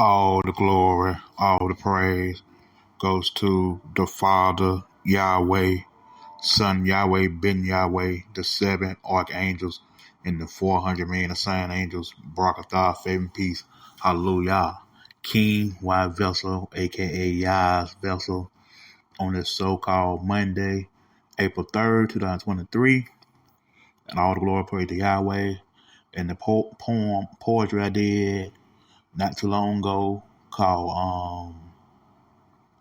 All the glory, all the praise goes to the Father, Yahweh, Son Yahweh, Ben Yahweh, the seven archangels, and the 400 million assigned angels, Barakatah, favor and peace. Hallelujah. King Y Vessel, aka YAH'S Vessel, on this so-called Monday, April 3rd, 2023. And all the glory praise to Yahweh. And the poetry I did not too long ago called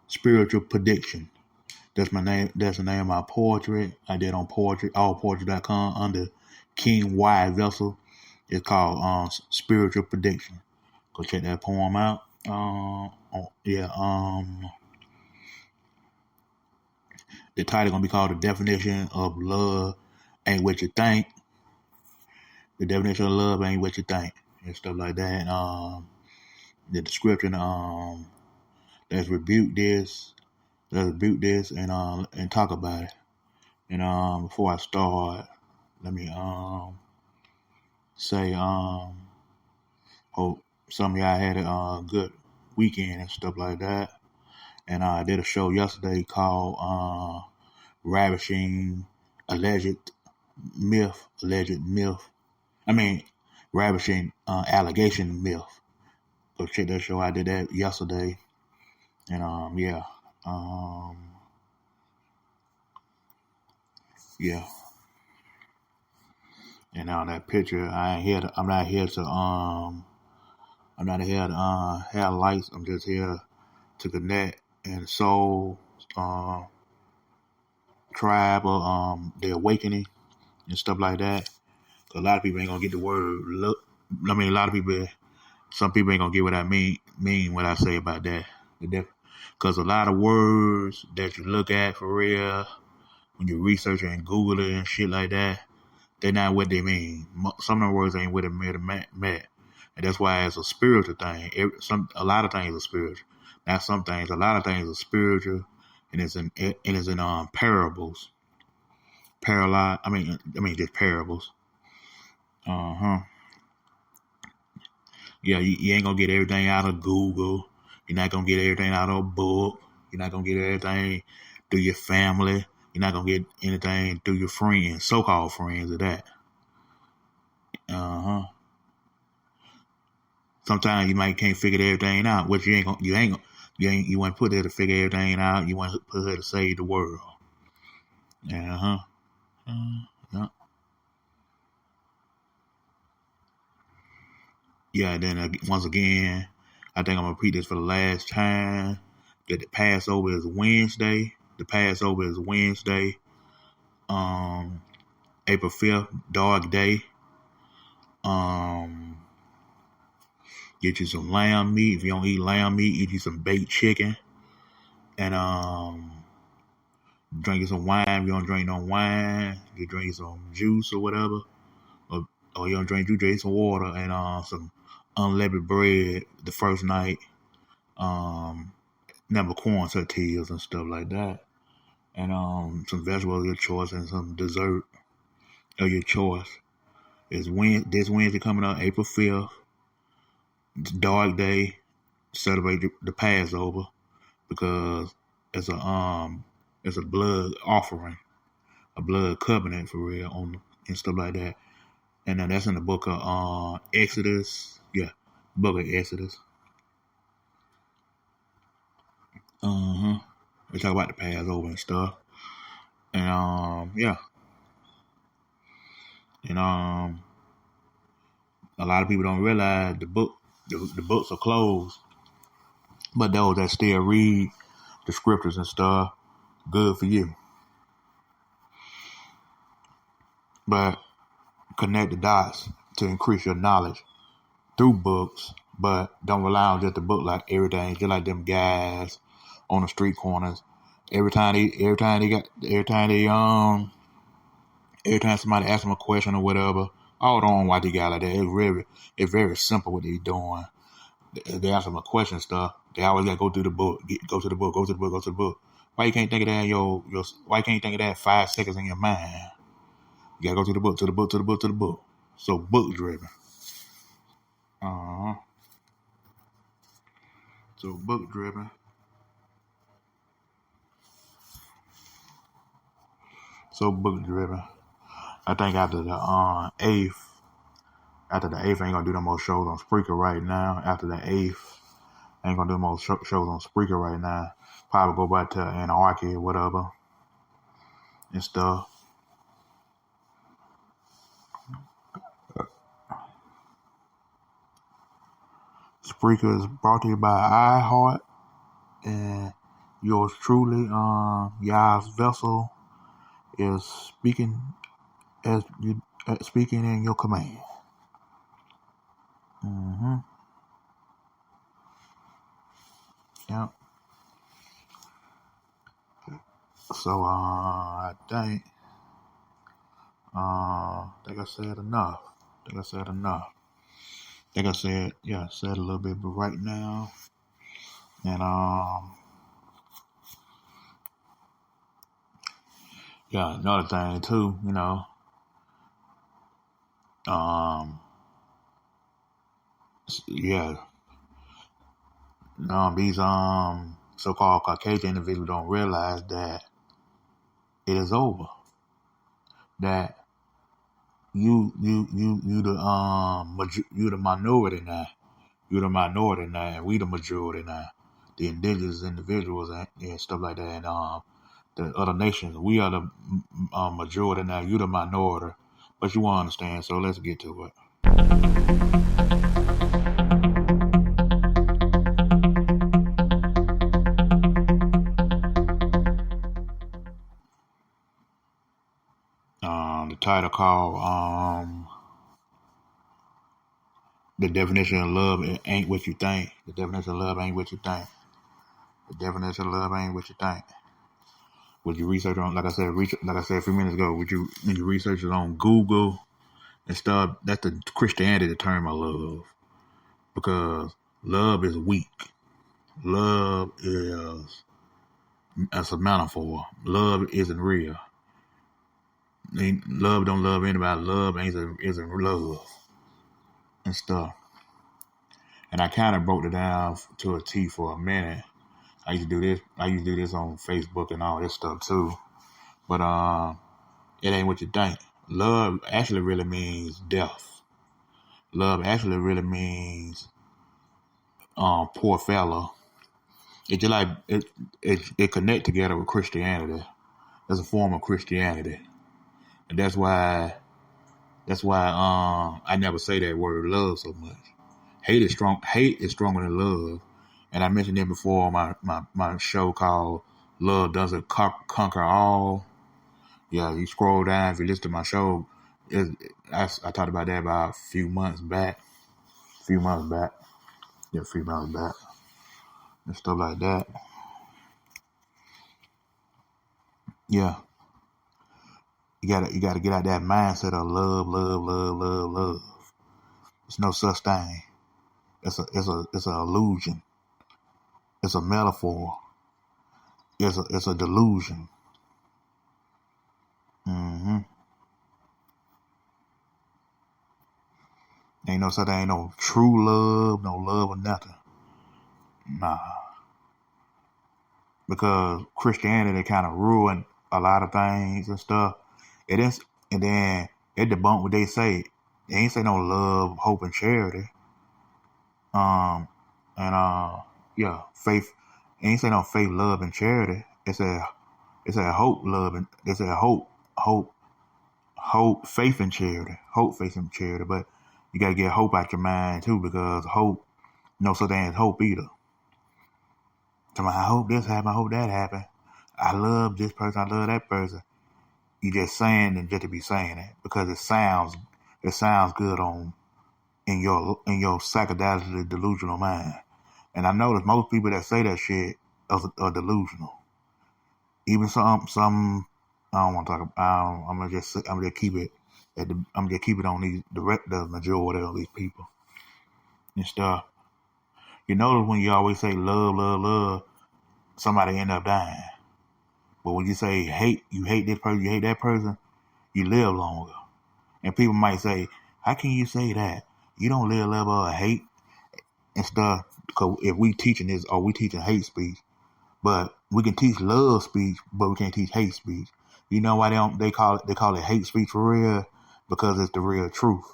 Spiritual Prediction. That's my name. That's the name of my poetry. I did on allpoetry.com under King Y Vessel. It's called Spiritual Prediction. Go check that poem out. The title gonna be called The Definition of Love Ain't What You Think. The definition of love ain't what you think, and stuff like that. The description, let's rebuke this and talk about it. And before I start, let me say hope some of y'all had a good weekend and stuff like that. And I did a show yesterday called Ravishing Alleged Myth. Ravishing Allegation Myth. Go check that show. I did that yesterday. And And on that picture, I'm not here to have lights. I'm just here to connect and soul tribe or the awakening and stuff like that. A lot of people ain't gonna get the word look. A lot of people, some people ain't gonna get what I mean what I say about that. Because a lot of words that you look at for real, when you research and Google it and shit like that, they're not what they mean. Some of the words ain't what it meant. And that's why it's a spiritual thing. A lot of things are spiritual. Not some things. A lot of things are spiritual, and it's in parables. Just parables. Yeah, you ain't gonna get everything out of Google. You're not gonna get everything out of a book. You're not gonna get everything through your family. You're not gonna get anything through your friends, so-called friends of that. Sometimes you might can't figure everything out, which you want to put there to figure everything out. You want to put her to save the world. Yeah. Yeah. Then once again, I think I'm gonna repeat this for the last time. That the Passover is Wednesday. April 5th, dark day. Get you some lamb meat. If you don't eat lamb meat, eat you some baked chicken. And drink you some wine. If you don't drink no wine, you drink some juice or whatever. Or you don't drink juice, drink some water and some unleavened bread the first night. Never corn tortillas and stuff like that. And some vegetables of your choice and some dessert of your choice. This Wednesday coming up, April 5th. It's a dark day. Celebrate the Passover because it's a blood offering, a blood covenant for real and stuff like that. And that's in the book of Exodus. Yeah, book of Exodus. We talk about the Passover and stuff. And And a lot of people don't realize the books are closed. But those that still read the scriptures and stuff, good for you. But connect the dots to increase your knowledge through books, but don't rely on just the book like everything, just like them guys on the street corners. Every time somebody asks them a question or whatever, don't watch the guy like that. It's very simple what they're doing. They ask them a question stuff. They always gotta go through the book. Go to the book. Why you can't think of that why you can't think of that 5 seconds in your mind? You gotta go to the book. So book driven. So book driven. So book driven. I think after the eighth, I ain't gonna do no more shows on Spreaker right now. After the eighth, I ain't gonna do no more shows on Spreaker right now. Probably go back to Anarchy or whatever and stuff. Spreaker is brought to you by iHeart and yours truly, YAH'S vessel is speaking as you speaking in your command. Yep. So I think I said enough. I said said a little bit, but right now, and another thing too, these so-called Caucasian individuals don't realize that it is over. That you the minority now. You're the minority now, and we the majority now. The indigenous individuals and stuff like that, and the other nations. We are the majority now. You're the minority, but you won't understand. So let's get to it. The title called "The Definition of Love Ain't What You Think." The definition of love ain't what you think. The definition of love ain't what you think. Would you research on, like I said a few minutes ago? Would you research it on Google and stuff? That's the Christianity term I love, because love is weak. Love is as a metaphor. Love isn't real. Love don't love anybody. Love isn't love and stuff. And I kind of broke it down to a T for a minute. I used to do this on Facebook and all this stuff too. But it ain't what you think. Love actually really means death. Love actually really means poor fella. It just like it connect together with Christianity. It's a form of Christianity. And that's why I never say that word love so much. Hate is stronger than love. And I mentioned it before on my show called Love Doesn't Conquer All. Yeah, you scroll down, if you listen to my show, I talked about that about a few months back. Yeah, a few months back. And stuff like that. Yeah. You gotta get out that mindset of love. There's no such thing. It's an illusion. It's a metaphor. It's a delusion. Ain't no true love, no love or nothing. Nah. Because Christianity kind of ruined a lot of things and stuff. It is, and then it debunked what they say. They ain't say no love, hope, and charity. Faith. It ain't say no faith, love, and charity. It said hope, love, and it said hope, faith, and charity. Hope, faith, and charity. But you gotta get hope out your mind too, because hope, no such thing as hope either. So I hope this happen, I hope that happen. I love this person, I love that person. You just saying it just to be saying it because it sounds good in your psychedelically delusional mind. And I notice most people that say that shit are delusional. Even some I don't want to talk about. I'm gonna just keep it on the majority of these people and stuff. You notice when you always say love, somebody end up dying. But when you say hate, you hate this person, you hate that person, you live longer. And people might say, how can you say that? You don't live or hate. and stuff. Because if we teaching this, or we teaching hate speech, but we can teach love speech, but we can't teach hate speech. You know why they call it hate speech for real? Because it's the real truth,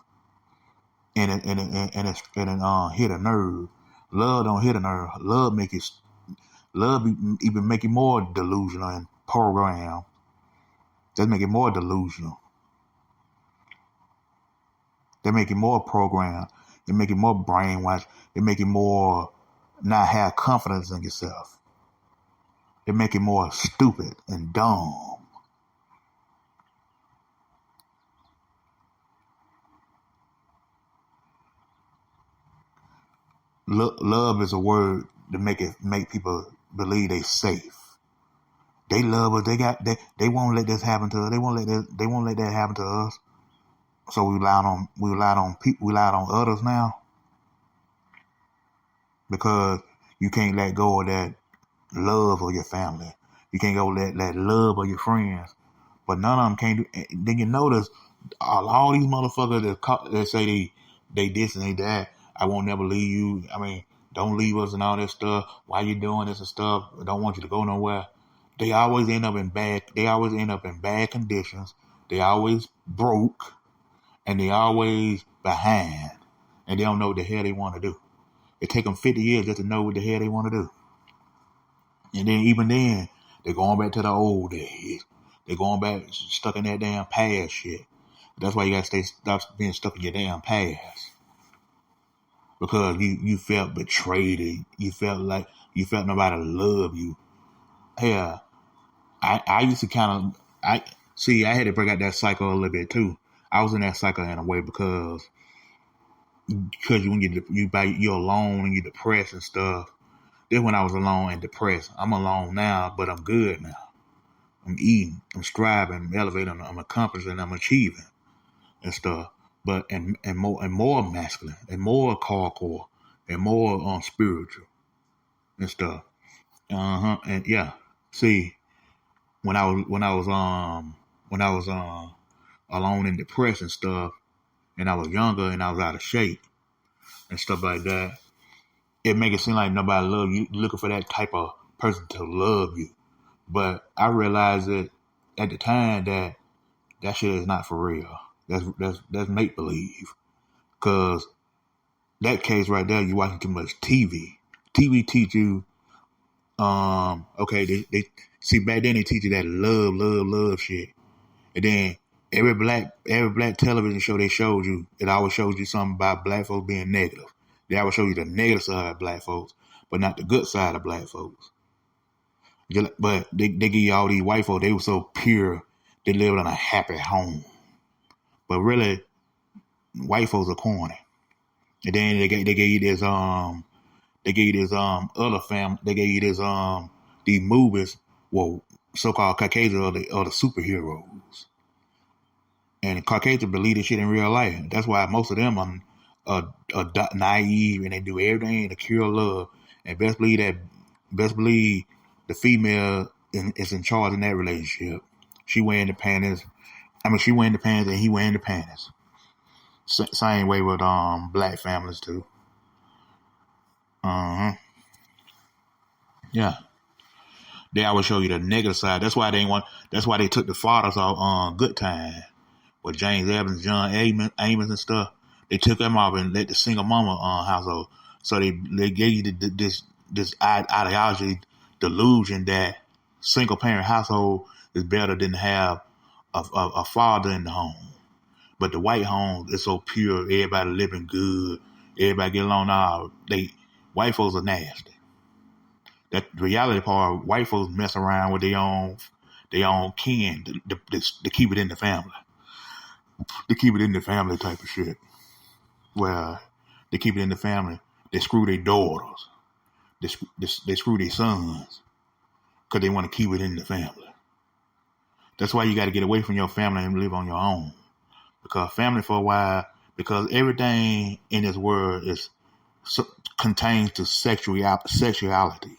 and it hit a nerve. Love don't hit a nerve. Love even make it more delusional and programmed. That make it more delusional. They make it more programmed. They make it more brainwashed. They make it more not have confidence in yourself. They make it more stupid and dumb. Love is a word to make people believe they safe. They love us. They won't let this happen to us. They won't let that happen to us. So we relied on others now, because you can't let go of that love of your family. You can't go let that love of your friends. But none of them can't do. Then you notice all these motherfuckers that say they this and they that. I won't never leave you. I mean, don't leave us and all that stuff. Why you doing this and stuff? I don't want you to go nowhere. They always end up in bad conditions. They always broke, and they always behind, and they don't know what the hell they want to do. It take them 50 years just to know what the hell they want to do. And then even then, they're going back to the old days. They're going back stuck in that damn past shit. That's why you gotta stop being stuck in your damn past. Because you felt betrayed. You felt nobody loved you. Hell, I used to I had to break out that cycle a little bit too. I was in that cycle in a way because when you're alone and you're depressed and stuff. Then when I was alone and depressed, I'm alone now, but I'm good now. I'm eating, I'm striving, I'm elevating, I'm accomplishing, I'm achieving and stuff. But and more masculine and more hardcore and more spiritual and stuff. And yeah. See, when I was alone and depressed and stuff, and I was younger and I was out of shape and stuff like that, it make it seem like nobody love you. You're looking for that type of person to love you. But I realized that at the time that shit is not for real. That's make believe. Cause that case right there, you watching too much TV. TV teach you, okay, they see back then they teach you that love shit. And then every black television show they showed you, it always shows you something about black folks being negative. They always show you the negative side of black folks, but not the good side of black folks. But they give you all these white folks, they were so pure, they lived in a happy home. But really, white folks are corny. And then they gave you this other family, they gave you this these movies, well, so-called Caucasian are the superheroes. And Caucasians believe this shit in real life. That's why most of them are naive and they do everything to cure love. And best believe the female is in charge in that relationship. She wearing the panties. She wearing the panties and he wearing the panties. Same way with black families too. Yeah. They always show you the negative side. That's why they took the fathers off on Good Time with James Evans, John Amos and stuff. They took them off and let the single mama household. So they gave you this ideology delusion that single parent household is better than to have a father in the home. But the white home is so pure, everybody living good, everybody get along. Now white folks are nasty. That reality part, white folks mess around with their own kin to keep it in the family. To keep it in the family type of shit. Well, they keep it in the family. They screw their daughters. They screw their sons because they want to keep it in the family. That's why you got to get away from your family and live on your own. Because family for a while, because everything in this world contains to sexuality.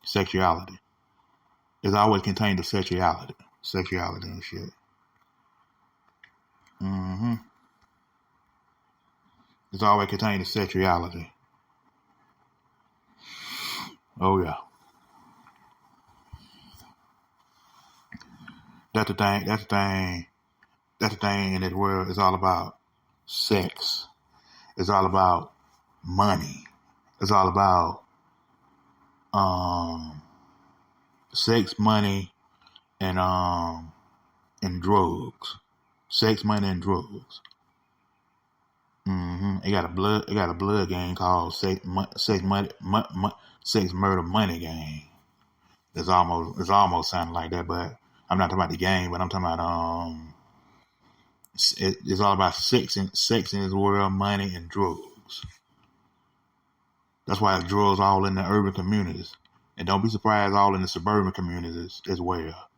Sexuality. It's always contained to sexuality. Sexuality and shit. It's always contained to sexuality. Oh yeah. That's the thing. That's the thing. That's the thing in this world. It's all about sex. It's all about money. It's all about um sex, money, and drugs. Sex, money, and drugs. It got a blood gang called sex, murder, money gang. It's almost sounding like that, but I'm not talking about the gang, but I'm talking about it's all about sex in this world, money, and drugs. That's why drugs all in the urban communities, and don't be surprised all in the suburban communities as well.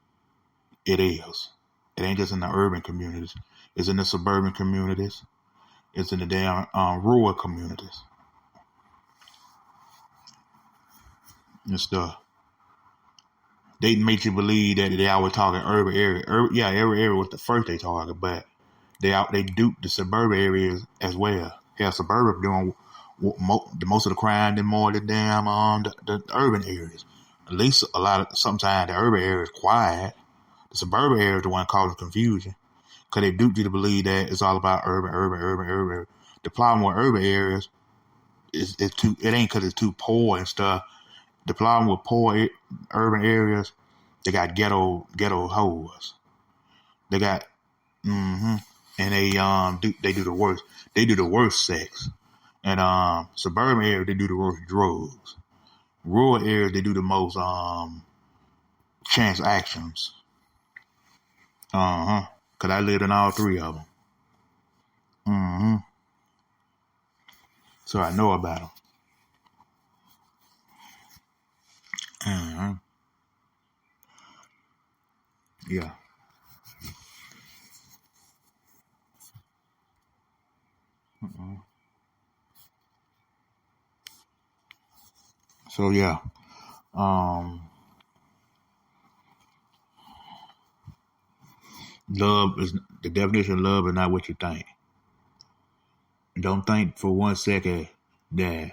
It is. It ain't just in the urban communities. It's in the suburban communities. It's in the damn rural communities and stuff. They make you believe that they always talking urban area. Yeah, every area was the first they target, but they dupe the suburban areas as well. Yeah, suburban doing the most of the crime than more than damn the urban areas. At least sometimes the urban area is quiet. The suburban area is the one causing confusion because they dupe you to believe that it's all about urban. The problem with urban areas is it ain't because it's too poor and stuff. The problem with poor urban areas, they got ghetto hoes. They got and they do the worst. They do the worst sex. And suburban areas they do the worst drugs. Rural areas they do the most transactions. Cause I lived in all three of them. So I know about them. Yeah. So yeah. Love is the definition of love is not what you think. Don't think for 1 second that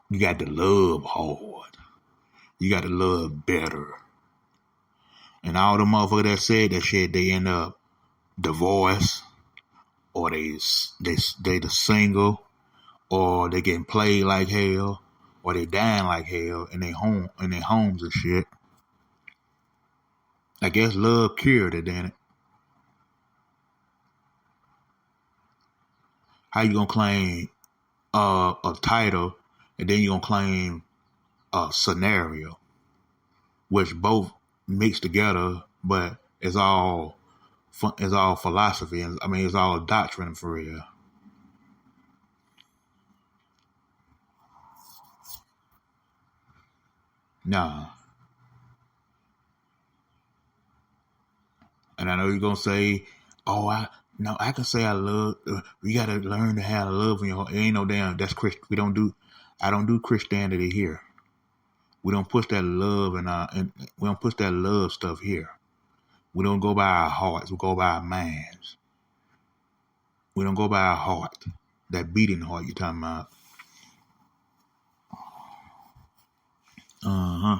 you got to love hard. You got to love better. And all the motherfuckers that said that shit, they end up divorced, or they the single, or they getting played like hell, or they dying like hell in their homes and shit. I guess love cured it, didn't it? How you gonna claim a title and then you gonna claim a scenario, which both mixed together, but it's all philosophy, and I mean it's all doctrine for real. Nah, and I know you're gonna say, "Oh, I can say I love. You gotta learn to have love in your heart." It ain't no damn. That's Christ. We don't do. I don't do Christianity here. We don't push that love and we don't push that love stuff here. We don't go by our hearts. We go by our minds. We don't go by our heart. That beating heart you're talking about. Uh huh.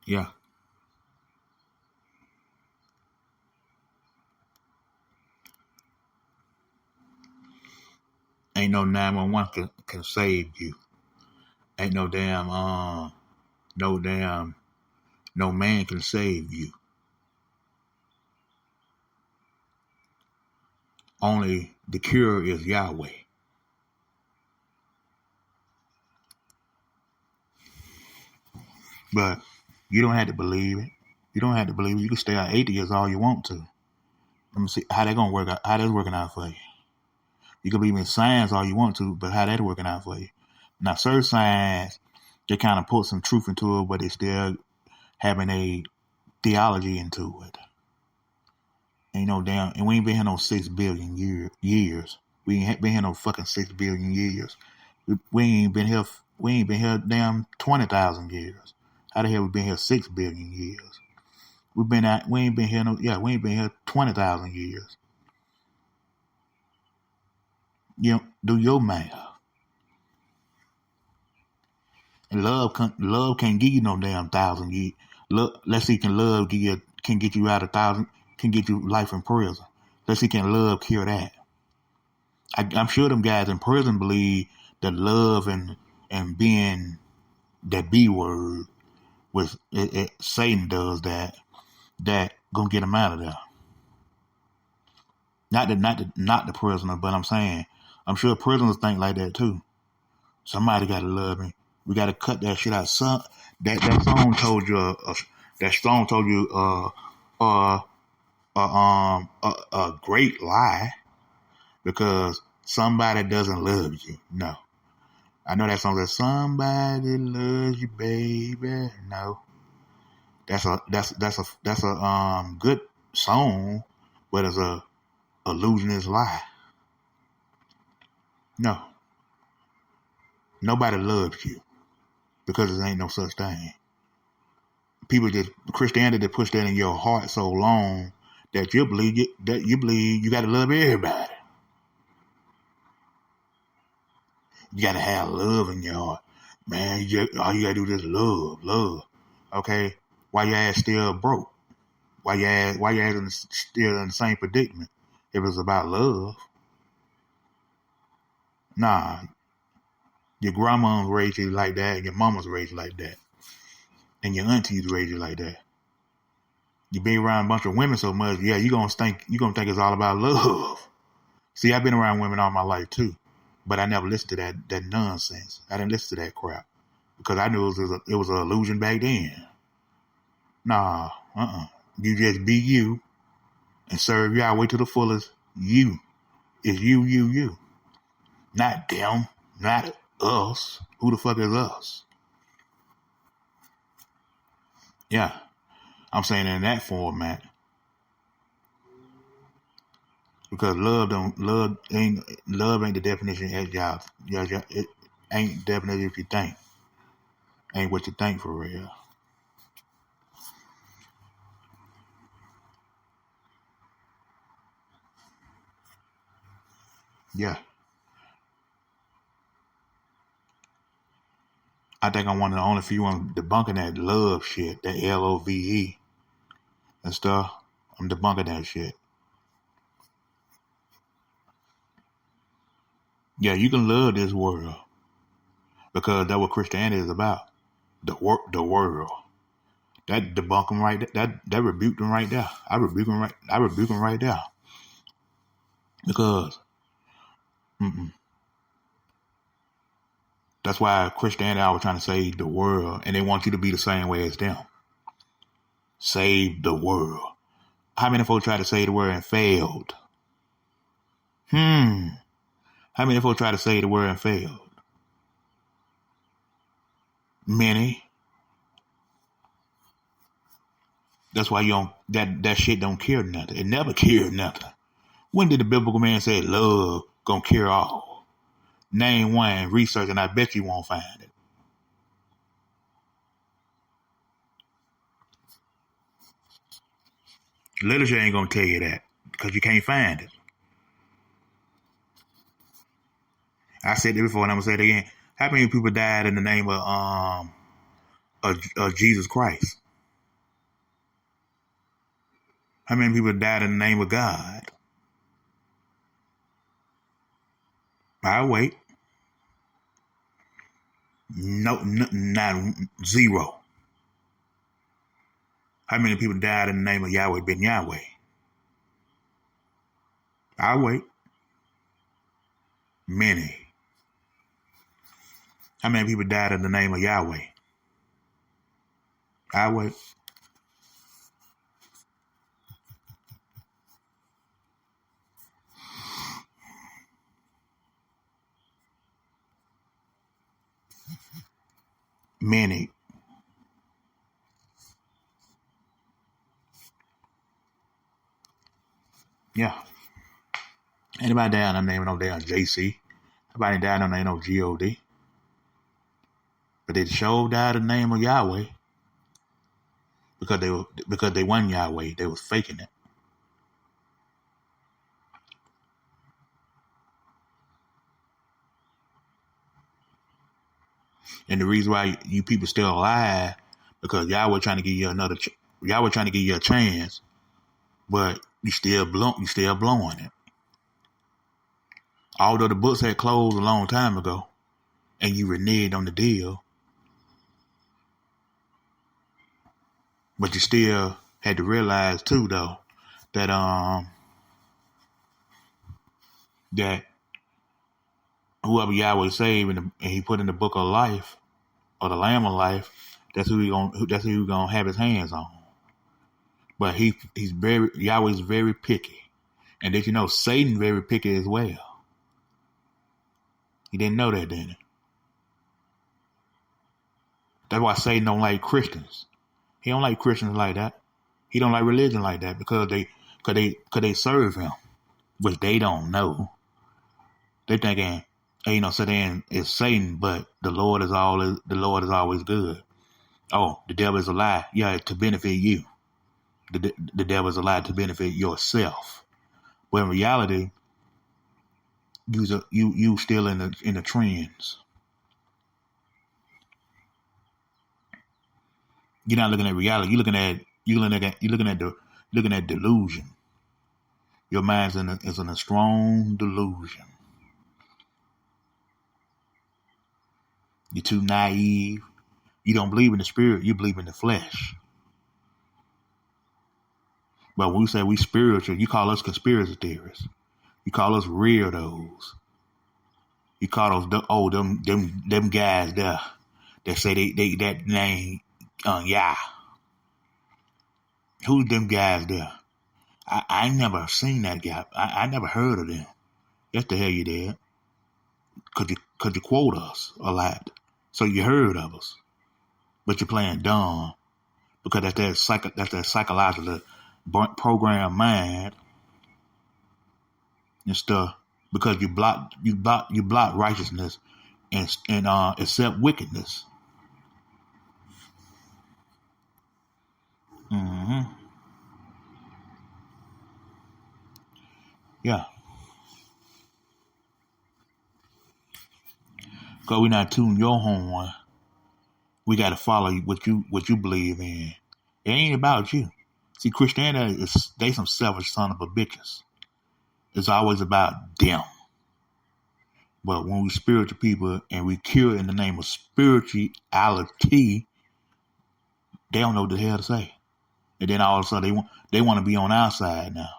Yeah. Ain't no 911 can save you. Ain't no damn no damn no man can save you. Only the cure is Yahweh. But you don't have to believe it. You don't have to believe it. You can stay out 80 years all you want to. Let me see how that gonna work out. How that's working out for you. You can believe in science all you want to, but how that working out for you? Now, certain science they kind of put some truth into it, but they still having a theology into it. Ain't no damn, and we ain't been here no 6 billion years. We ain't been here no fucking 6 billion years. We ain't been here. We ain't been here damn 20,000 years. How the hell we been here 6 billion years? We ain't been here no. Yeah, we ain't been here 20,000 years. You know, do your math. And love can't give you no damn 1,000 years. Let's see, can love can get you out 1,000, can get you life in prison. Let's see, can love cure that? I'm sure them guys in prison believe that love and being that B word with Satan does that gonna get them out of there. Not the prisoner, but I'm sure prisoners think like that too. Somebody gotta love me. We gotta cut that shit out. That song told you a great lie because somebody doesn't love you. No, I know that song says somebody loves you, baby. No, that's a good song, but it's a illusionist lie. No, nobody loves you because there ain't no such thing. Christianity pushed that in your heart so long that you believe you got to love everybody. You got to have love in your heart, man. All you got to do is love. Okay, why your ass still broke? Why your ass still in the same predicament? If it's about love, nah. Your grandma's raised you like that, and your mama's raised you like that, and your aunties raised you like that. You be around a bunch of women so much, yeah, you gonna think it's all about love. See, I've been around women all my life too, but I never listened to that nonsense. I didn't listen to that crap because I knew it was an illusion back then. Nah, You just be you and serve Yahweh to the fullest. You is you, not them, not us. Who the fuck is us? Yeah, I'm saying in that format. Because love ain't the definition at y'all. It ain't definitely if you think. Ain't what you think for real. Yeah. I think I'm one of the only few ones debunking that love shit, that LOVE and stuff. I'm debunking that shit. Yeah, you can love this world because that's what Christianity is about. The world. That debunk them right there. That rebuked them right there. I rebuke them right there. Because that's why Christianity always trying to save the world, and they want you to be the same way as them. Save the world. How many folks tried to save the world and failed? How many folks tried to save the world and failed? Many. That's why you don't that shit don't cure nothing. It never cured nothing. When did the biblical man say love gonna cure all? Name one, research, and I bet you won't find it. Literature ain't gonna tell you that because you can't find it. I said it before and I'm gonna say it again. How many people died in the name of Jesus Christ? How many people died in the name of God? I'll wait. No, not zero. How many people died in the name of Yahweh ben Yahweh? I'll wait. Many. How many people died in the name of Yahweh? I'll wait. Many. Yeah. Anybody died in the name of no damn JC? Nobody died in the name of God. But they sure died in the name of Yahweh because they won Yahweh. They was faking it. And the reason why you people still alive, because Yahweh trying to give you Yahweh trying to give you a chance, but you still blowing it. Although the books had closed a long time ago, and you reneged on the deal, but you still had to realize too, though, that that whoever Yahweh saved and He put in the book of life or the Lamb of life, that's who He gonna have His hands on. But Yahweh's very picky, and did you know Satan very picky as well? You didn't know that, didn't you? That's why Satan don't like Christians. He don't like Christians like that. He don't like religion like that because they serve him, which they don't know. They thinking, hey, Satan is Satan, but the Lord is always good. Oh, the devil is a lie. Yeah, to benefit you. The devil is a lie to benefit yourself. But in reality, you still in the trends. You're not looking at reality. You're looking at delusion. Your mind's is in a strong delusion. You're too naive. You don't believe in the spirit. You believe in the flesh. But when we say we spiritual, you call us conspiracy theorists. You call us weirdos. You call those them guys there that say they that name Yah. Who's them guys there? I never seen that guy. I never heard of them. Yes, the hell you did. Could you quote us a lot? So you heard of us, but you're playing dumb because that's that psychological program mind and stuff. Because you block righteousness and accept wickedness. Mm-hmm. Yeah. Because we not tooting your horn. We got to follow what you believe in. It ain't about you. See, Christianity they some selfish son of a bitches. It's always about them. But when we spiritual people and we cure in the name of spirituality, they don't know what the hell to say. And then all of a sudden they want to be on our side now.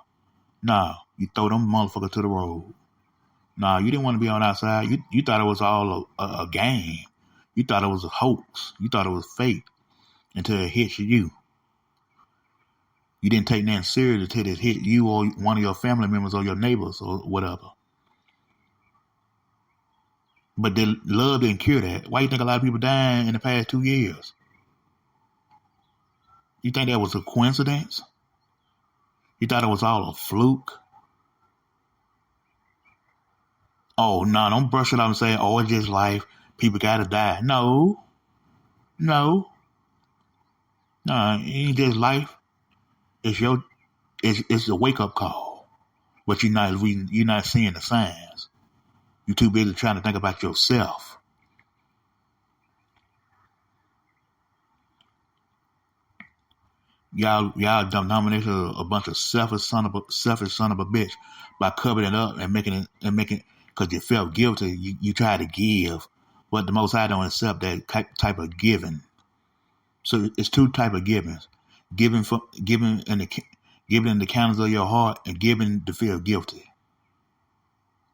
No, you throw them motherfuckers to the road. No, you didn't want to be on our side. You thought it was all a game. You thought it was a hoax. You thought it was fake until it hits you. You didn't take nothing serious until it hit you or one of your family members or your neighbors or whatever. But the love didn't cure that. Why you think a lot of people dying in the past 2 years? You think that was a coincidence? You thought it was all a fluke? Oh, no, don't brush it off and say, oh, it's just life. People gotta die. No, it ain't just life. It's a wake up call. But you're not seeing the signs. You're too busy trying to think about yourself. Y'all dominated a bunch of selfish son of a bitch by covering it up and making because you felt guilty. You try to give, but the Most High don't accept that type of giving. So it's two type of givings: giving in the counters of your heart and giving to feel guilty.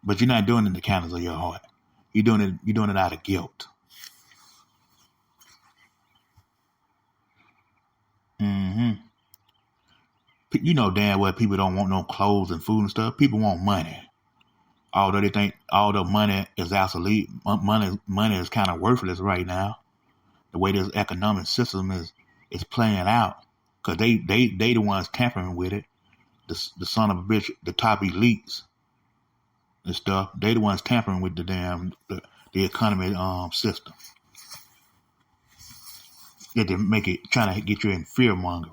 But you're not doing it in the counters of your heart. You're doing it out of guilt. Mm-hmm. You know damn well people don't want no clothes and food and stuff. People want money. Although they think although money is obsolete, money is kind of worthless right now. The way this economic system is playing out, because they the ones tampering with it. The son of a bitch, the top elites and stuff. They the ones tampering with the economy system. They to make it trying to get you in fear mongering.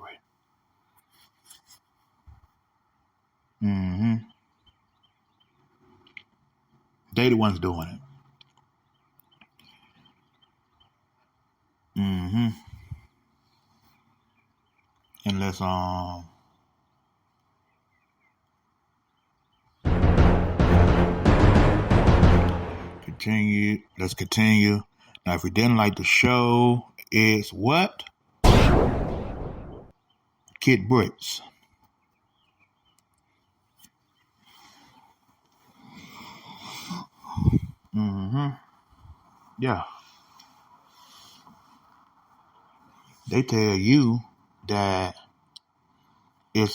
Mm-hmm. They the ones doing it. Mm-hmm. And continue. Let's continue. Now, if you didn't like the show, it's what? Kid Bricks. Mm-hmm. Yeah. They tell you that it's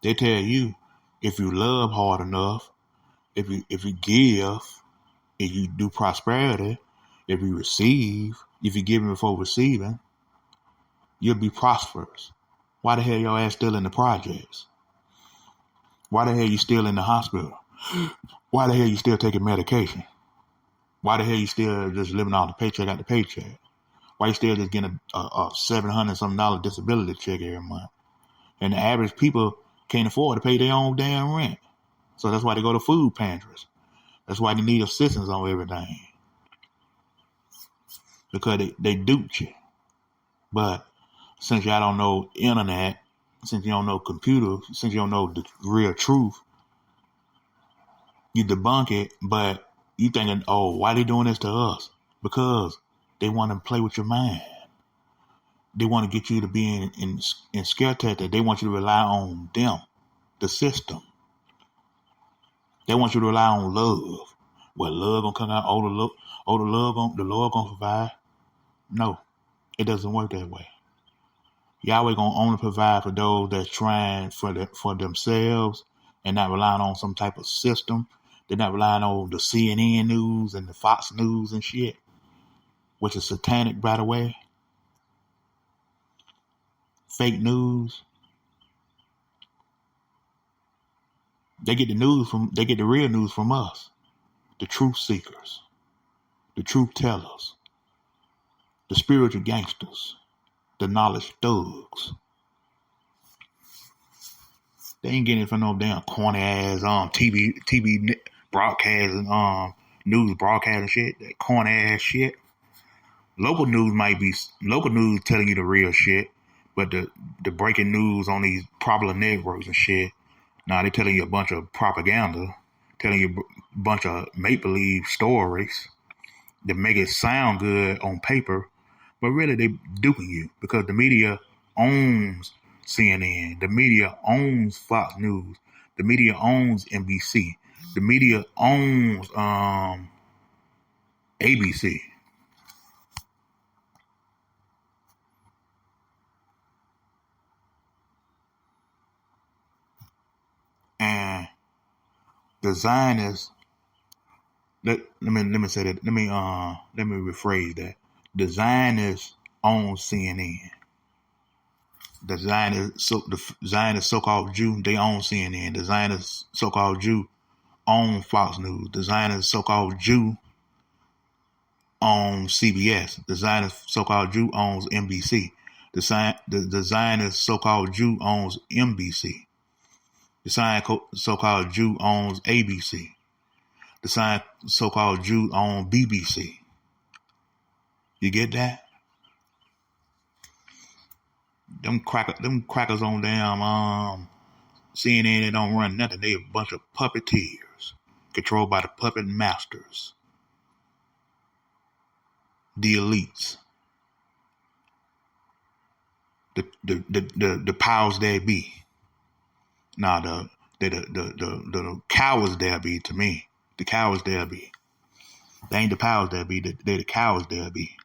they tell you if you love hard enough, if you give, if you do prosperity, if you receive, if you give before receiving, you'll be prosperous. Why the hell your ass still in the projects? Why the hell you still in the hospital? Why the hell you still taking medication? Why the hell you still just living off the paycheck after paycheck? Why you still just getting a $700 disability check every month? And the average people can't afford to pay their own damn rent. So that's why they go to food pantries. That's why they need assistance on everything. Because they duped you. But since y'all don't know internet, since you don't know computers, since you don't know the real truth, you debunk it, but you thinking, oh, why they doing this to us? Because they want to play with your mind. They want to get you to be in scare tactic. They want you to rely on them, the system. They want you to rely on love. Well, love gonna come out. The Lord gonna provide. No, it doesn't work that way. Yahweh gonna only provide for those that's trying for themselves and not relying on some type of system. They're not relying on the CNN news and the Fox News and shit, which is satanic, by the way. Fake news. They get the real news from us, the truth seekers, the truth tellers, the spiritual gangsters, the knowledge thugs. They ain't getting it from no damn corny ass TV broadcast and news broadcast and shit. That corny ass shit. Local news might be local news telling you the real shit, but the breaking news on these popular networks and shit, nah, they telling you a bunch of propaganda, telling you a bunch of make believe stories that make it sound good on paper, but really they duping you because the media owns CNN, the media owns Fox News, the media owns NBC, the media owns ABC. And the Zionists, let me say that, let me rephrase that. The Zionists own CNN. The Zionist so-called Jew, they own CNN. The Zionist so-called Jew own Fox News. The Zionist so-called Jew owns CBS. The Zionist so-called Jew owns NBC. The Zionist so-called Jew owns NBC. The Zionist so-called Jew owns ABC. The Zionist so-called Jew owns BBC. You get that? Them crackers on damn CNN, they don't run nothing. They a bunch of puppeteers controlled by the puppet masters, the elites, the powers that be. Nah, the cowards there be to me. The cowards there be. They ain't the powers that be. They the cowards there be.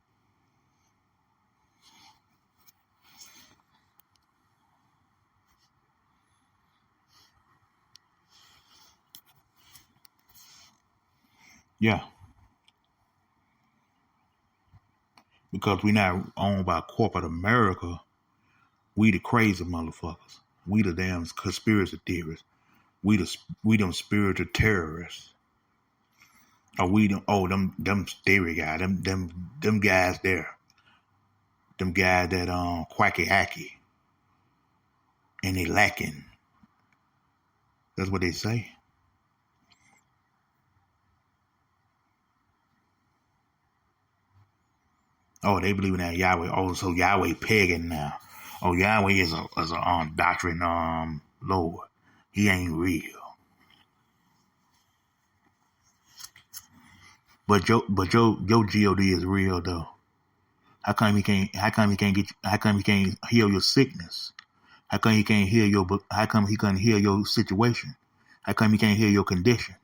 Yeah, because we not owned by corporate America. We the crazy motherfuckers. We the damn conspiracy theorists. We them spiritual terrorists. Or we them theory guys. Them guys there. Them guys that quacky hacky and they lacking. That's what they say. Oh, they believe in that Yahweh. Oh, so Yahweh pagan now. Oh, Yahweh is a doctrine Lord. He ain't real. But your God is real though. How come he can't heal your sickness? How come he can't heal how come he can't heal your situation? How come he can't heal your condition?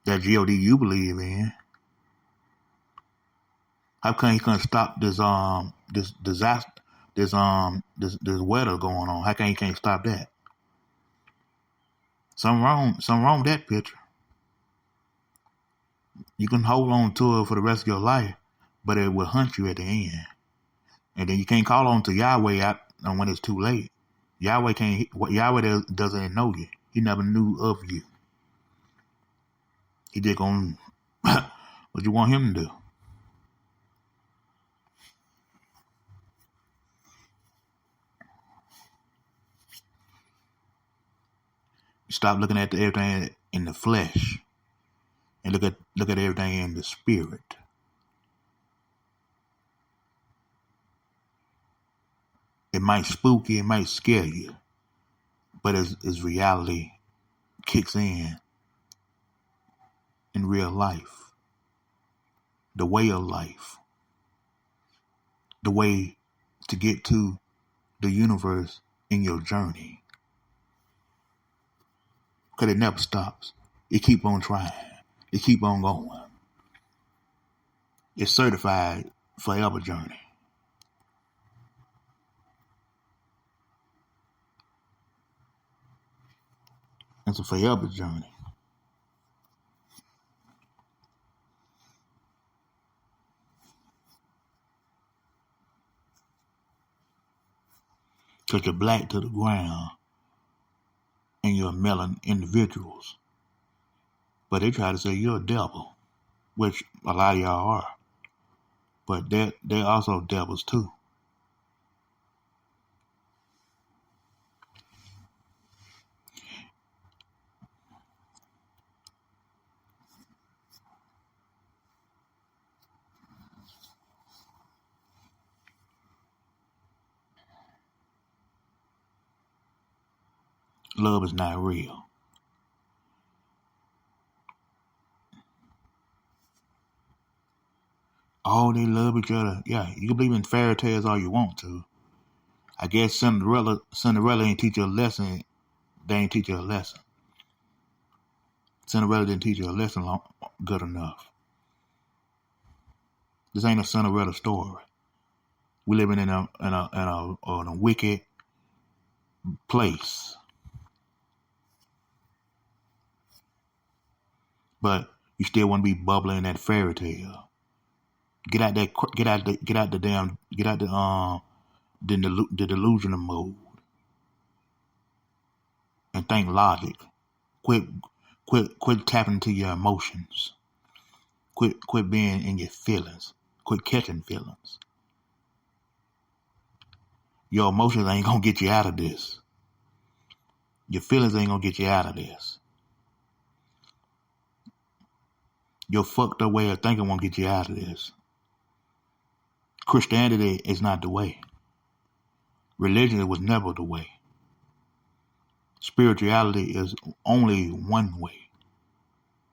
That God you believe in. How come he can't stop this disaster, this weather going on? How come he can't stop that? Something wrong with that picture. You can hold on to it for the rest of your life, but it will hunt you at the end. And then you can't call on to Yahweh out when it's too late. Yahweh doesn't know you. He never knew of you. He did on what you want him to do. Stop looking at everything in the flesh and look at everything in the spirit. It might spook you, it might scare you, but as reality kicks in real life, the way of life, the way to get to the universe in your journey. Because it never stops. It keep on trying. It keep on going. It's certified forever journey. It's a forever journey. Because you're black to the ground and you're melon individuals. But they try to say you're a devil, which a lot of y'all are. But they're also devils too. Love is not real. Oh, they love each other. Yeah, you can believe in fairy tales all you want to. I guess Cinderella ain't teach you a lesson. They ain't teach you a lesson. Cinderella didn't teach you a lesson good enough. This ain't a Cinderella story. We living in a wicked place. But you still want to be bubbling in that fairy tale. Get out the delusional mode and think logic. Quit tapping into your emotions. Quit being in your feelings. Quit catching feelings. Your emotions ain't gonna get you out of this. Your feelings ain't gonna get you out of this. Your fucked up way of thinking won't get you out of this. Christianity is not the way. Religion was never the way. Spirituality is only one way.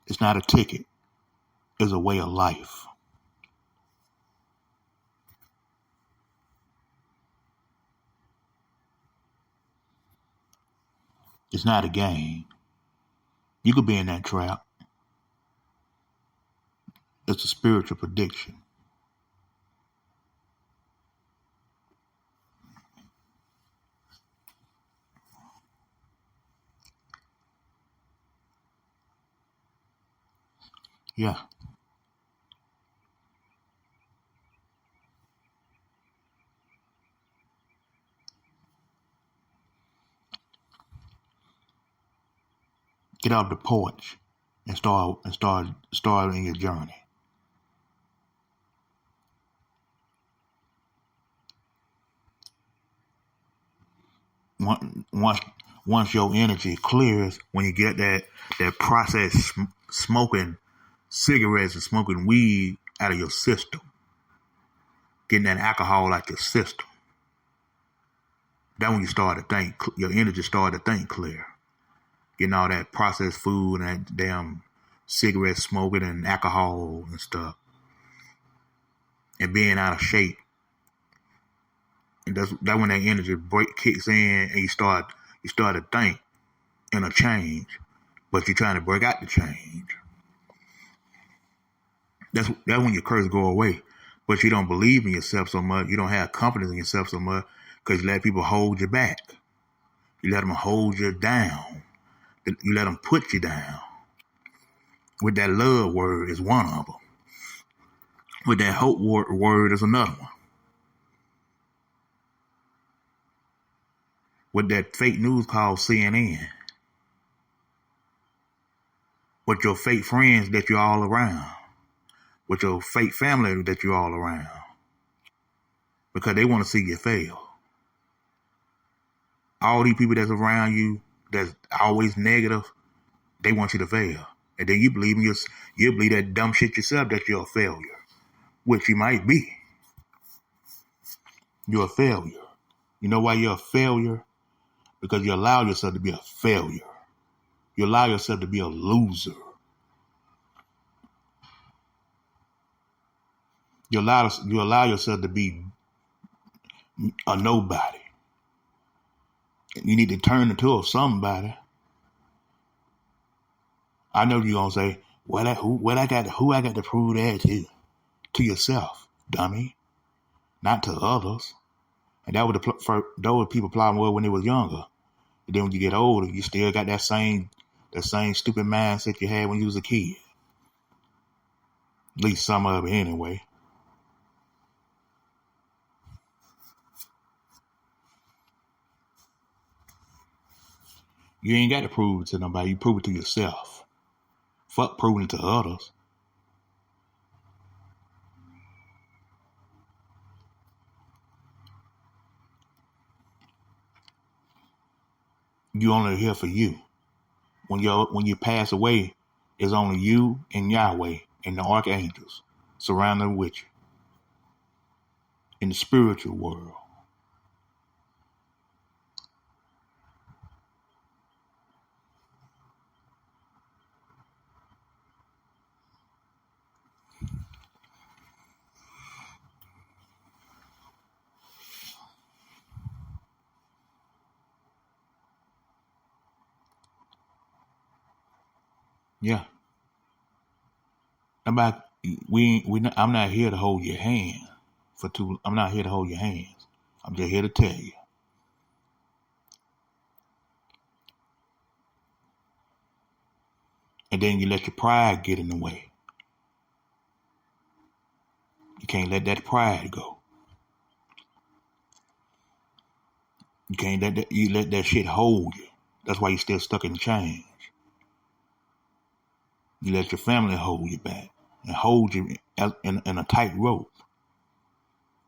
It's not a ticket. It's a way of life. It's not a game. You could be in that trap. It's a spiritual prediction. Yeah. Get off the porch and start in your journey. Once your energy clears, when you get that process smoking cigarettes and smoking weed out of your system, getting that alcohol out your system. That's when you start to think, your energy start to think clear. Getting all that processed food and that damn cigarette smoking and alcohol and stuff. And being out of shape. And that's when that energy kicks in and you start to think in a change. But you're trying to break out the change. That's when your curse go away. But you don't believe in yourself so much. You don't have confidence in yourself so much because you let people hold you back. You let them hold you down. You let them put you down. With that love word is one of them. With that hope word is another one. With that fake news called CNN. With your fake friends that you're all around. With your fake family that you're all around. Because they want to see you fail. All these people that's around you that's always negative, they want you to fail. And then you believe that dumb shit yourself that you're a failure. Which you might be. You're a failure. You know why you're a failure? Because you allow yourself to be a failure. You allow yourself to be a loser. You allow yourself to be a nobody. You need to turn into a somebody. I know you're gonna say, who I got to prove that to? To yourself, dummy. Not to others. And that was people problem with when they was younger. And then when you get older, you still got that same stupid mindset you had when you was a kid. At least some of it anyway. You ain't got to prove it to nobody. You prove it to yourself. Fuck proving it to others. You only here for you. When you pass away, it's only you and Yahweh and the archangels surrounding with you in the spiritual world. Yeah. I'm not here to hold your hand I'm not here to hold your hands. I'm just here to tell you. And then you let your pride get in the way. You can't let that pride go. You can't let that shit hold you. That's why you're still stuck in change. You let your family hold you back and hold you in a tight rope.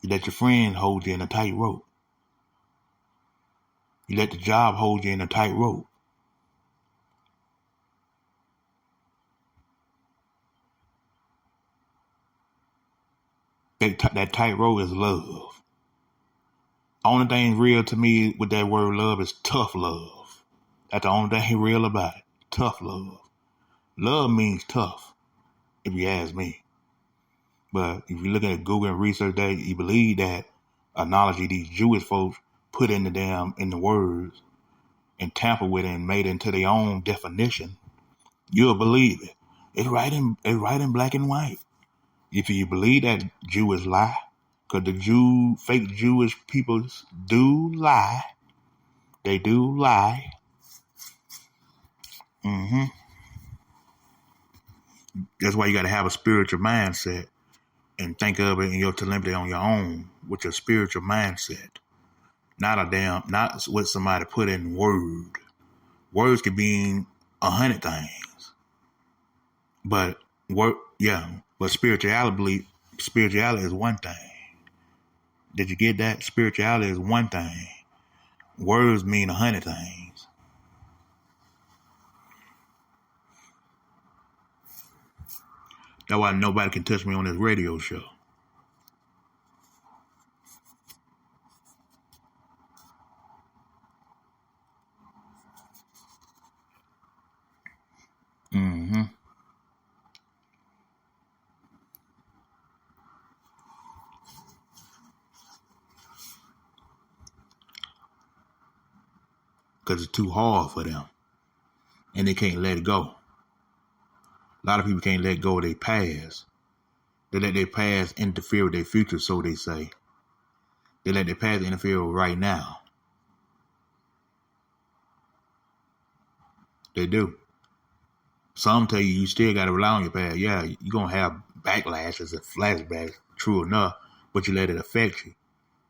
You let your friends hold you in a tight rope. You let the job hold you in a tight rope. That tight rope is love. Only thing real to me with that word love is tough love. That's the only thing real about it. Tough love. Love means tough, if you ask me. But if you look at Google and research that, you believe that analogy these Jewish folks put in the words and tamper with it and made it into their own definition, you'll believe it. It's right in black and white. If you believe that Jewish lie, because the fake Jewish people do lie. They do lie. Mm-hmm. That's why you got to have a spiritual mindset and think of it in your telepathy on your own with your spiritual mindset. Not what somebody put in word. Words could mean 100 things. But spirituality is one thing. Did you get that? Spirituality is one thing. Words mean 100 things. That's why nobody can touch me on this radio show. because it's too hard for them, and they can't let it go. A lot of people can't let go of their past. They let their past interfere with their future, so they say. They let their past interfere with right now. They do. Some tell you still got to rely on your past. Yeah, you're going to have backlashes and flashbacks, true enough, but you let it affect you.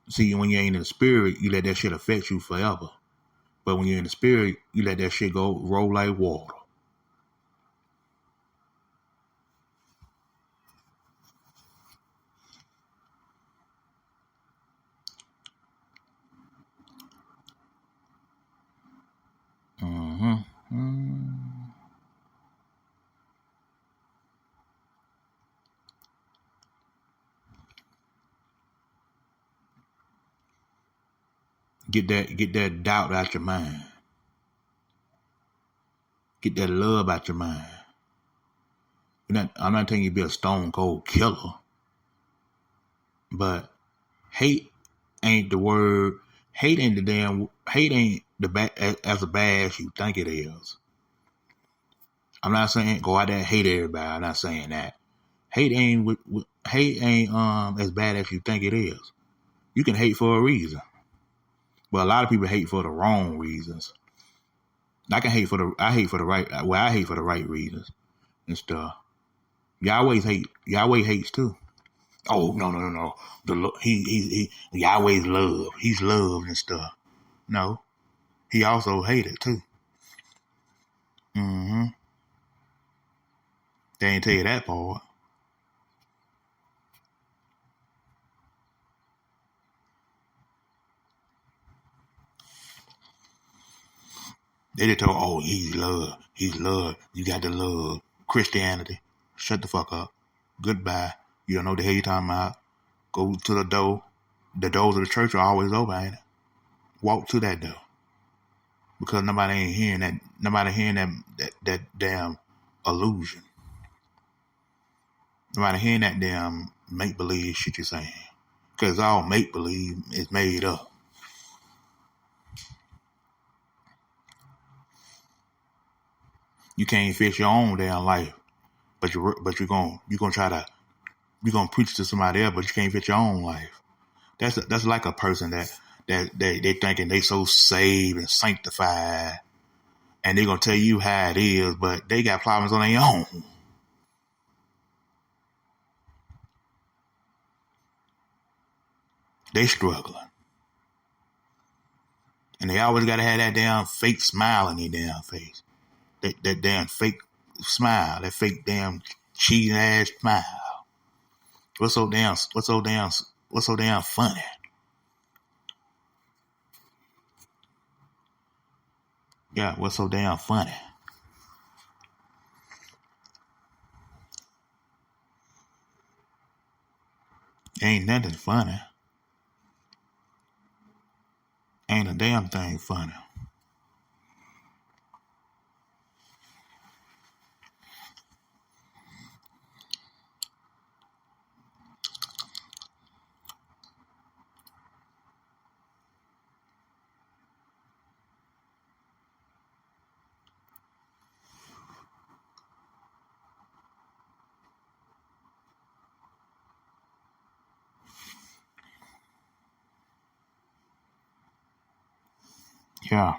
See, when you ain't in the spirit, you let that shit affect you forever. But when you're in the spirit, you let that shit go roll like water. Get that doubt out your mind. Get that love out your mind. I'm not telling you to be a stone cold killer, but hate ain't the word. Hate ain't the bad as bad as you think it is. I'm not saying go out there and hate everybody. I'm not saying that. Hate ain't as bad as you think it is. You can hate for a reason, but a lot of people hate for the wrong reasons. I hate for the right reasons and stuff. Yahweh hates too. Oh no. Yahweh's love. He's loved and stuff. No, he also hated too. They ain't tell you that part. They just told, oh, he's love. He's love. You got to love Christianity. Shut the fuck up. Goodbye. You don't know what the hell you're talking about. Go to the door. The doors of the church are always open, ain't it? Walk to that door. Because nobody ain't hearing that. Nobody hearing that damn illusion. Nobody hearing that damn make-believe shit you're saying. Because all make-believe is made up. You can't fix your own damn life, but you're gonna preach to somebody else, but you can't fix your own life. That's like a person that they thinking they so saved and sanctified, and they're gonna tell you how it is, but they got problems on their own. They struggling, and they always gotta have that damn fake smile in their damn face. That damn fake smile, that fake damn cheating ass smile. What's so damn funny? Yeah, what's so damn funny? Ain't nothing funny. Ain't a damn thing funny. Yeah.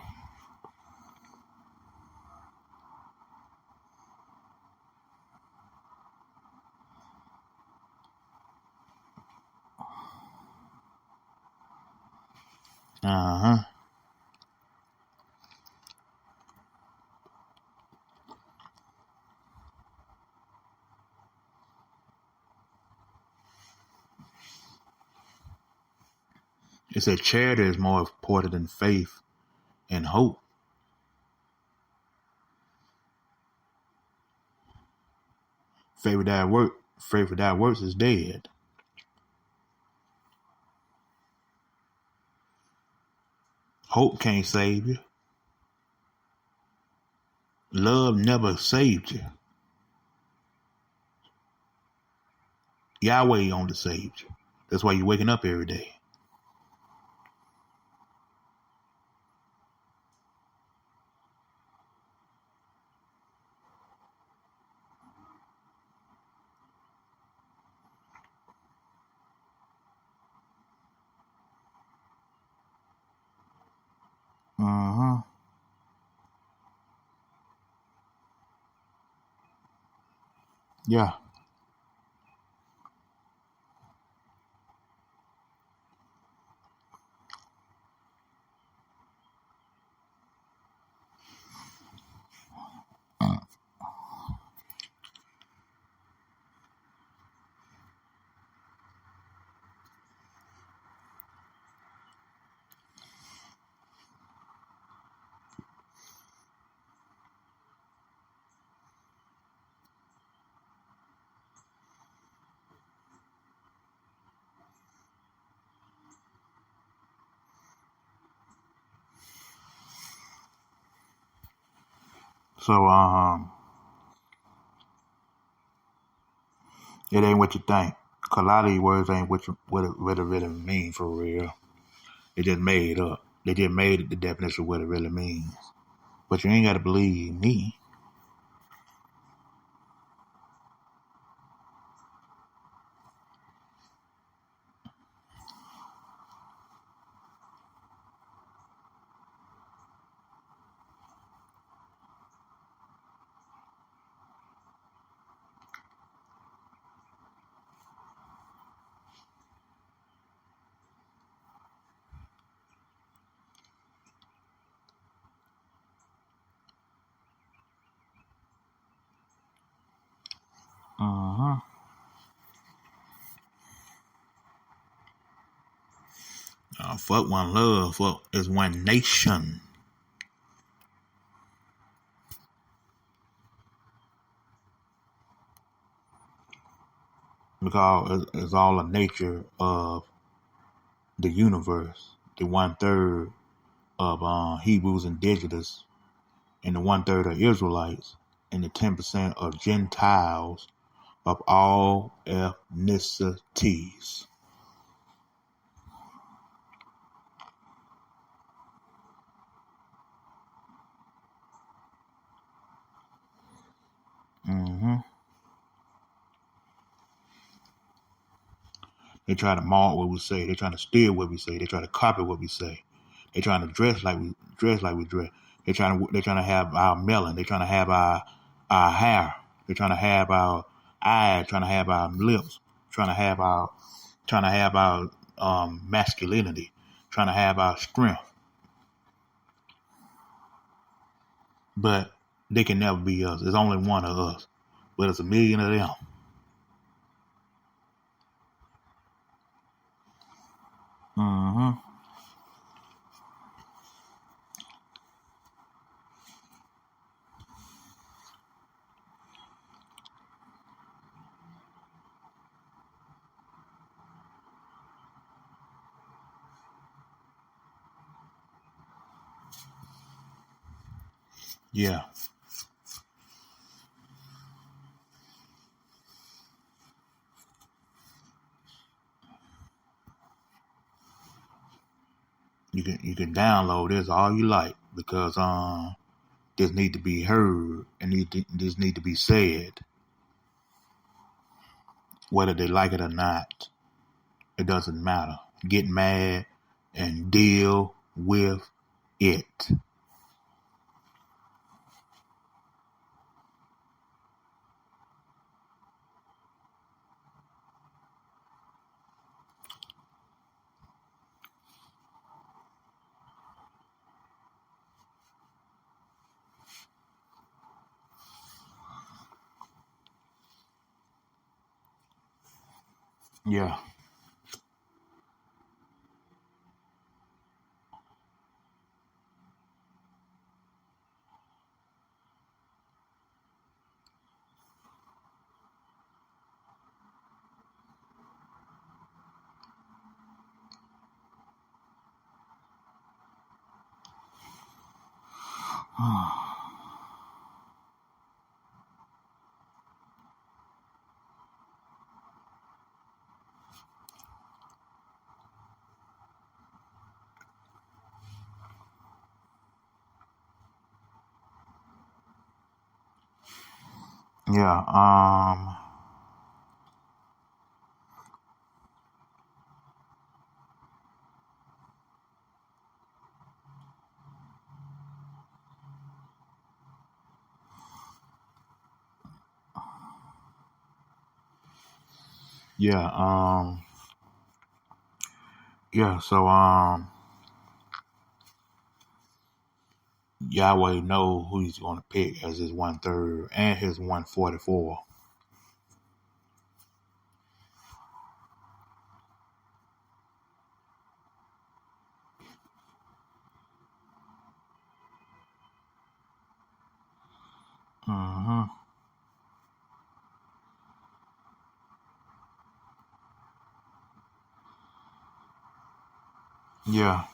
Uh-huh. It said charity is more important than faith and hope. Faith without works is dead. Hope can't save you. Love never saved you. Yahweh only saved you. That's why you're waking up every day. Yeah. So it ain't what you think. 'Cause a lot of these words ain't what it really mean for real. They just made up. They just made it the definition of what it really means. But you ain't gotta believe me. Uh-huh. Fuck one love. Fuck is one nation. Because it's all a nature of the universe. The 1/3 of Hebrews indigenous, and the 1/3 of Israelites, and the 10% of Gentiles of all ethnicities. Mm-hmm. They try to mock what we say. They trying to steal what we say. They try to copy what we say. They trying to dress. They trying to have our melon. They trying to have our hair. They trying to have our eyes. Trying to have our lips. Trying to have our masculinity. Trying to have our strength. But they can never be us. There's only one of us. But it's a million of them. Mm-hmm. Yeah. You can download this all you like because this need to be heard and this need to be said, whether they like it or not. It doesn't matter. Get mad and deal with it. Yeah. Yeah. Yeah, yeah, so Yahweh know who he's gonna pick as his 1/3 and his 144. Mm-hmm. Yeah.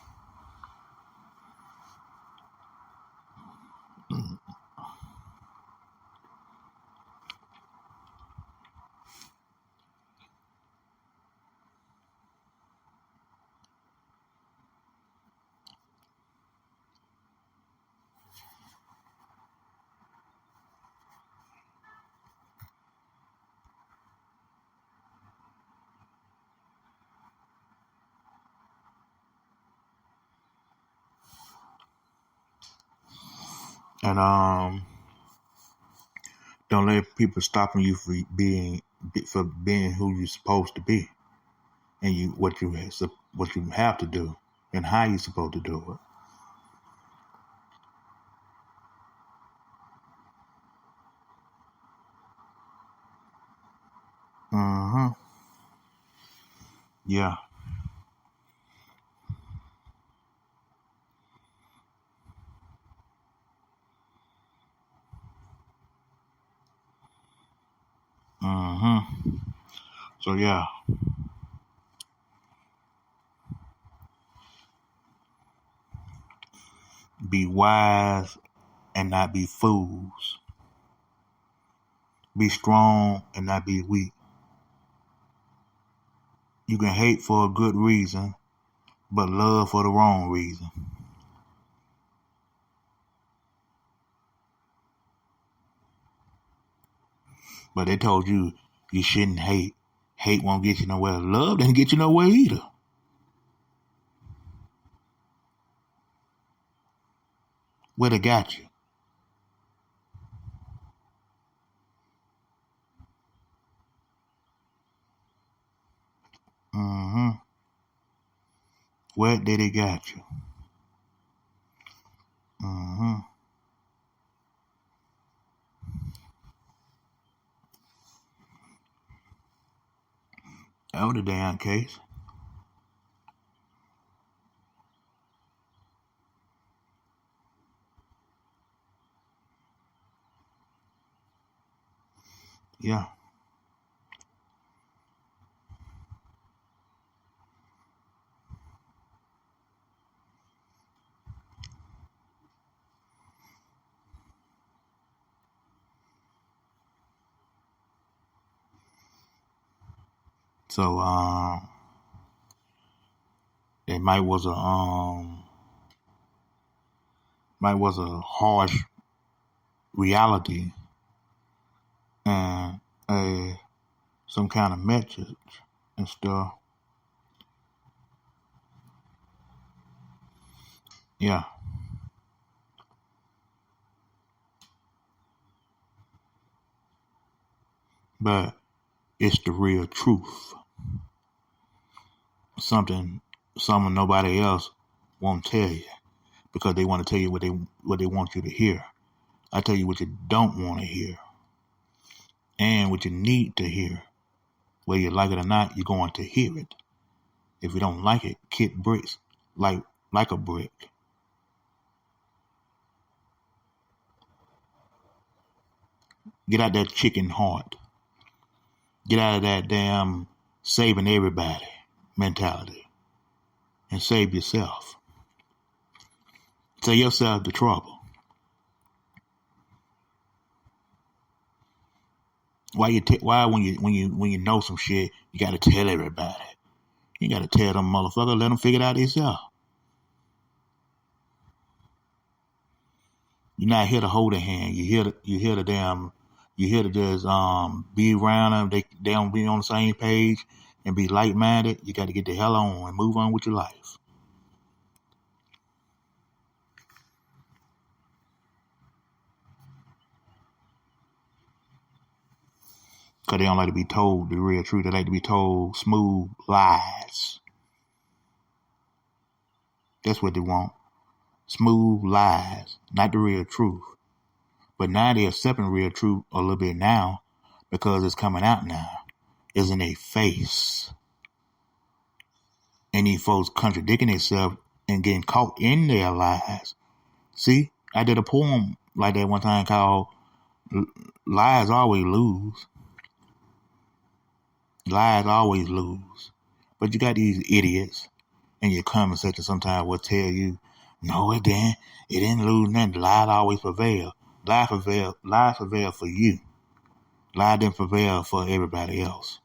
And don't let people stopping you for being who you're supposed to be, and what you have to do, and how you're supposed to do it. Mm-hmm. Yeah. Mm-hmm. So yeah, be wise and not be fools. Be strong and not be weak. You can hate for a good reason, but love for the wrong reason. But they told you you shouldn't hate. Hate won't get you nowhere. Love doesn't get you nowhere either. Where they got you. Mm-hmm. Where did they got you? Mm-hmm. That was the damn case. Yeah. So it might was a harsh reality and some kind of message and stuff. Yeah. But it's the real truth. Something someone nobody else won't tell you because they want to tell you what they want you to hear. I tell you what you don't want to hear and what you need to hear. Whether you like it or not, you're going to hear it. If you don't like it, kick bricks like a brick. Get out that chicken heart. Get out of that damn saving everybody mentality and save yourself. Save yourself the trouble. Why when you know some shit, you gotta tell everybody. You gotta tell them motherfuckers, let them figure it out themselves. You're not here to hold a hand. You here to just be around them. They don't be on the same page and be like minded. You got to get the hell on and move on with your life. Because they don't like to be told the real truth. They like to be told smooth lies. That's what they want. Smooth lies, not the real truth. But now they're accepting real truth a little bit now because it's coming out now. It's in their face. And these folks contradicting themselves and getting caught in their lies. See, I did a poem like that one time called Lies Always Lose. Lies always lose. But you got these idiots in your comment section sometimes will tell you, no, it didn't. It didn't lose nothing. Lies always prevail. Lies prevail for you. Lies didn't prevail for everybody else.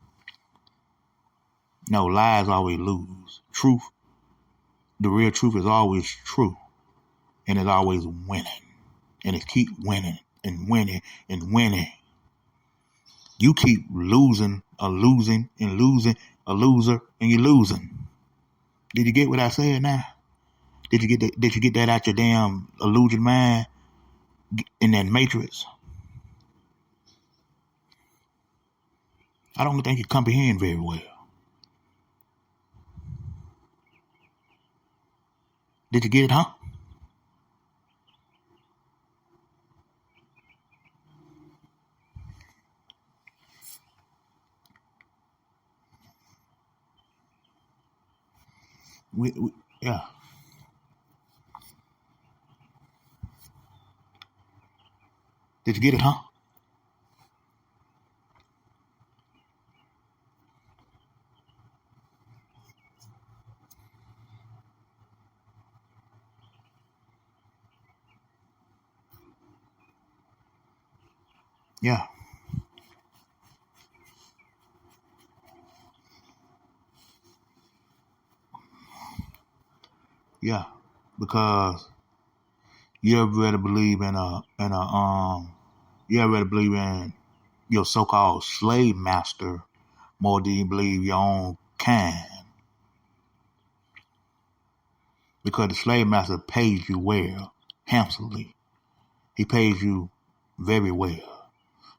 No, lies always lose. Truth, the real truth is always true. And it's always winning. And it keep winning and winning and winning. You keep losing, a loser, and you're losing. Did you get what I said now? Did you get that out your damn illusion mind in that matrix? I don't think you comprehend very well. Did you get it, huh? Yeah. Did you get it, huh? Yeah. Yeah. Because you ever really believe you ever really believe in your so-called slave master more than you believe your own kind. Because the slave master pays you well, handsomely. He pays you very well.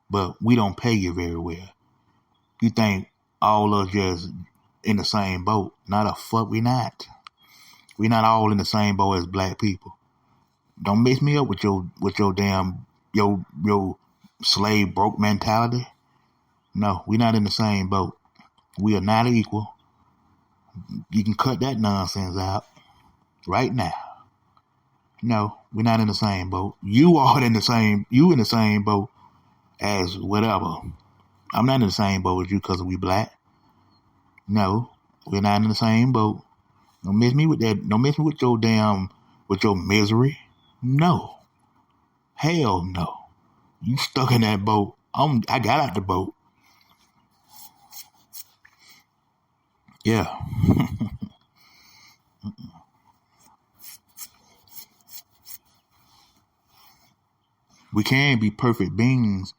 But we don't pay you very well. You think all of us just in the same boat. Not a fuck, we not. We not all in the same boat as black people. Don't mix me up with your damn your slave broke mentality. No, we not in the same boat. We are not equal. You can cut that nonsense out right now. No, we're not in the same boat. You in the same boat as whatever. I'm not in the same boat as you because we black. No, we're not in the same boat. Don't mess me with that. Don't mess me with your misery. No. Hell no. You stuck in that boat. I got out the boat. Yeah. We can be perfect beings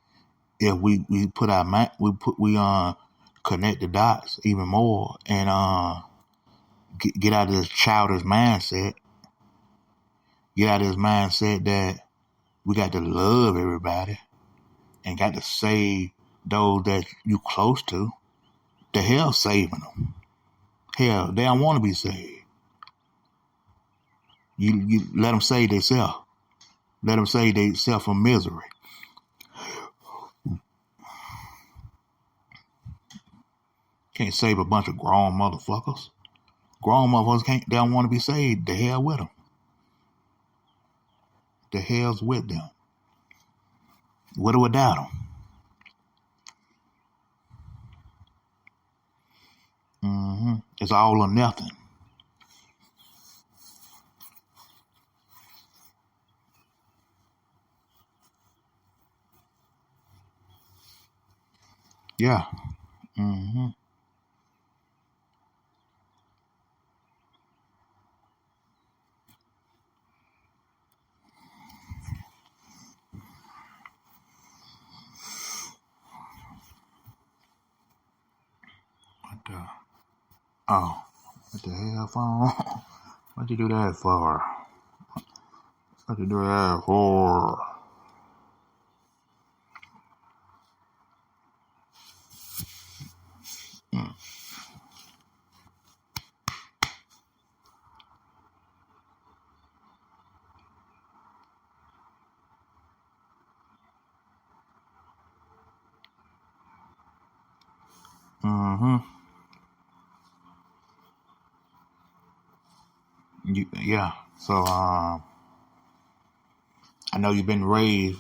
if we put our mind, we connect the dots even more and get out of this childish mindset. Get out of this mindset that we got to love everybody and got to save those that you close to. The hell saving them. Hell, they don't want to be saved. You let them save themselves. Let them save themselves from misery. Can't save a bunch of grown motherfuckers. Grown motherfuckers they don't want to be saved. The hell with them. The hell's with them. With or without them. It's all or nothing. Yeah. What the? Oh. What the hell, phone? What you do that for? What you do that for? Mm-hmm. Yeah. So I know you've been raised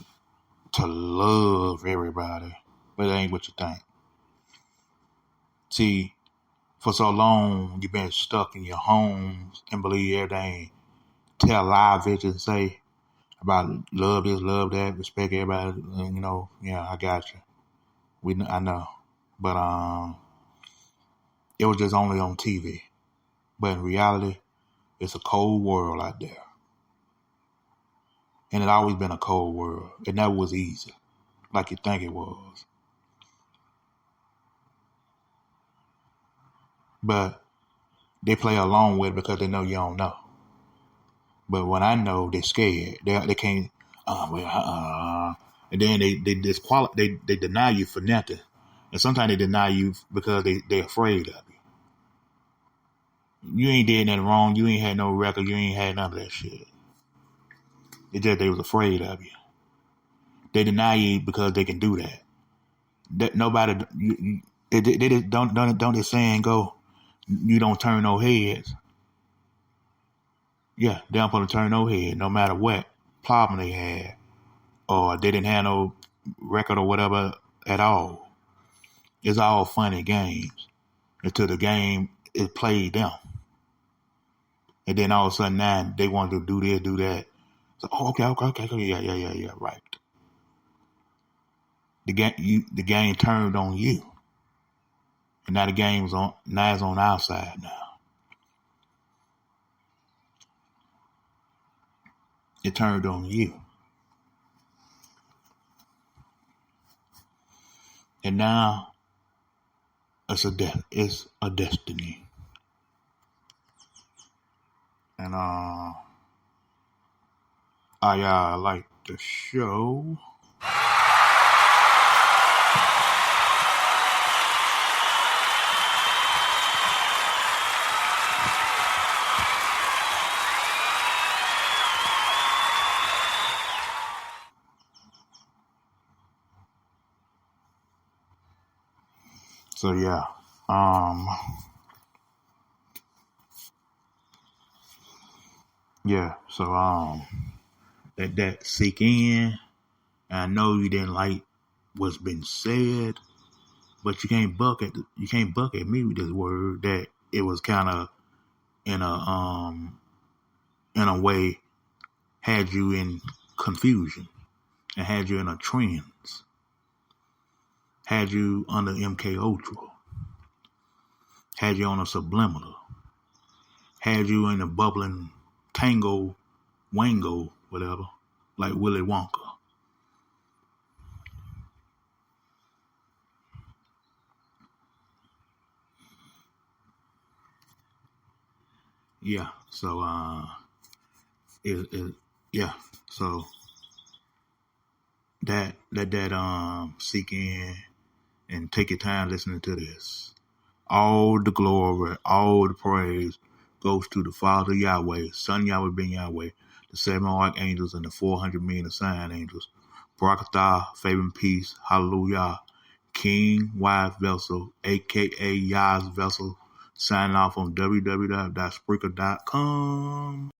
to love everybody, but it ain't what you think. See, for so long you've been stuck in your homes and believe everything tell lie visions say about love this, love that, respect everybody. Yeah, I got you. I know, but it was just only on TV. But in reality, it's a cold world out there, and it always been a cold world. It never was easy, like you think it was. But they play along with it because they know you don't know. But when I know, they're scared. They can't. And then they deny you for nothing, and sometimes they deny you because they're afraid of you. You ain't did nothing wrong. You ain't had no record. You ain't had none of that shit. It's just they was afraid of you. They deny you because they can do that. That nobody. They just don't they saying go. You don't turn no heads. Yeah, they don't want to turn no head, no matter what problem they had, or they didn't have no record or whatever at all. It's all fun and games until the game is played them, and then all of a sudden now they want to do this, do that. So okay, yeah, right. The game turned on you, and now the game's on. Now it's on our side now. It turned on you, and now it's a destiny, and I like the show. So yeah, yeah. So let that sink in. I know you didn't like what's been said, but you can't buck at me with this word that it was kind of in a way had you in confusion and had you in a trance, had you under MK Ultra, had you on a subliminal, had you in a bubbling tango, wango, whatever, like Willy Wonka. Yeah, so yeah, so that seek in and take your time listening to this. All the glory, all the praise goes to the Father Yahweh, Son Yahweh Ben Yahweh, the 7 archangels and the 400 million assigned angels. Barakatah, favor and peace, hallelujah. King Wise Vessel, aka YAH'S Vessel, signing off on www.spreaker.com.